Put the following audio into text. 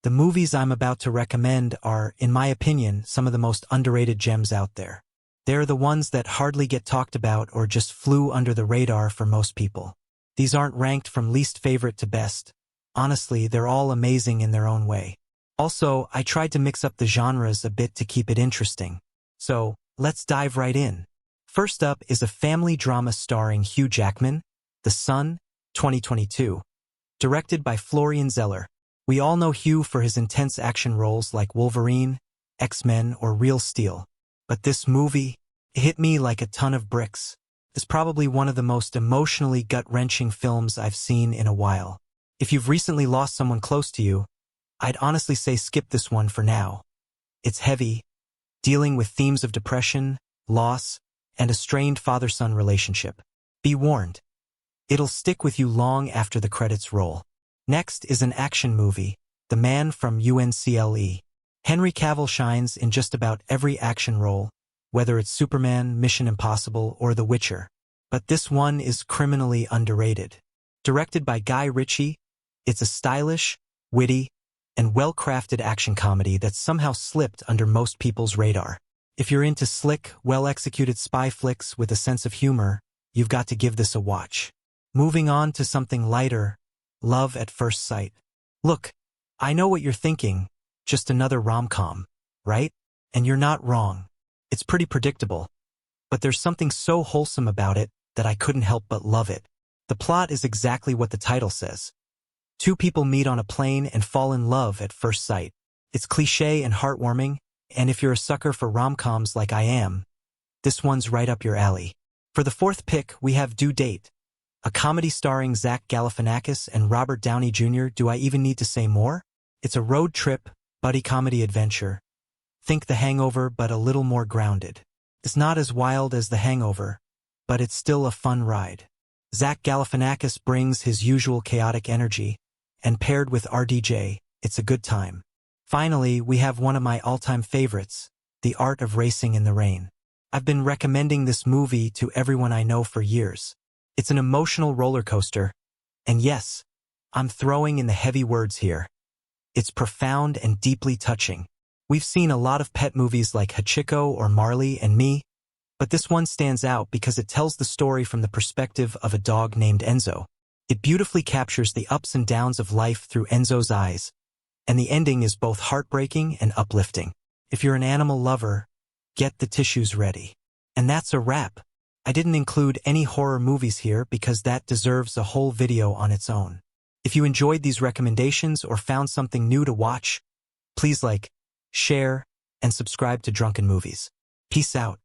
The movies I'm about to recommend are, in my opinion, some of the most underrated gems out there. They're the ones that hardly get talked about or just flew under the radar for most people. These aren't ranked from least favorite to best. Honestly, they're all amazing in their own way. Also, I tried to mix up the genres a bit to keep it interesting. So, let's dive right in. First up is a family drama starring Hugh Jackman, The Son, 2022. Directed by Florian Zeller. We all know Hugh for his intense action roles like Wolverine, X-Men, or Real Steel. But this movie, it hit me like a ton of bricks. It's probably one of the most emotionally gut-wrenching films I've seen in a while. If you've recently lost someone close to you, I'd honestly say skip this one for now. It's heavy, dealing with themes of depression, loss, and a strained father-son relationship. Be warned, it'll stick with you long after the credits roll. Next is an action movie, The Man from UNCLE. Henry Cavill shines in just about every action role, whether it's Superman, Mission Impossible, or The Witcher. But this one is criminally underrated. Directed by Guy Ritchie, it's a stylish, witty, and well-crafted action comedy that somehow slipped under most people's radar. If you're into slick, well-executed spy flicks with a sense of humor, you've got to give this a watch. Moving on to something lighter, Love at First Sight. Look, I know what you're thinking, just another rom-com, right? And you're not wrong. It's pretty predictable. But there's something so wholesome about it that I couldn't help but love it. The plot is exactly what the title says. Two people meet on a plane and fall in love at first sight. It's cliché and heartwarming, and if you're a sucker for rom-coms like I am, this one's right up your alley. For the fourth pick, we have Due Date, a comedy starring Zach Galifianakis and Robert Downey Jr. Do I even need to say more? It's a road trip, buddy comedy adventure. Think The Hangover, but a little more grounded. It's not as wild as The Hangover, but it's still a fun ride. Zach Galifianakis brings his usual chaotic energy, and paired with RDJ, it's a good time. Finally, we have one of my all-time favorites, The Art of Racing in the Rain. I've been recommending this movie to everyone I know for years. It's an emotional roller coaster, and yes, I'm throwing in the heavy words here. It's profound and deeply touching. We've seen a lot of pet movies like Hachiko or Marley and Me, but this one stands out because it tells the story from the perspective of a dog named Enzo. It beautifully captures the ups and downs of life through Enzo's eyes, and the ending is both heartbreaking and uplifting. If you're an animal lover, get the tissues ready. And that's a wrap. I didn't include any horror movies here because that deserves a whole video on its own. If you enjoyed these recommendations or found something new to watch, please like, share, and subscribe to Drunken Movies. Peace out.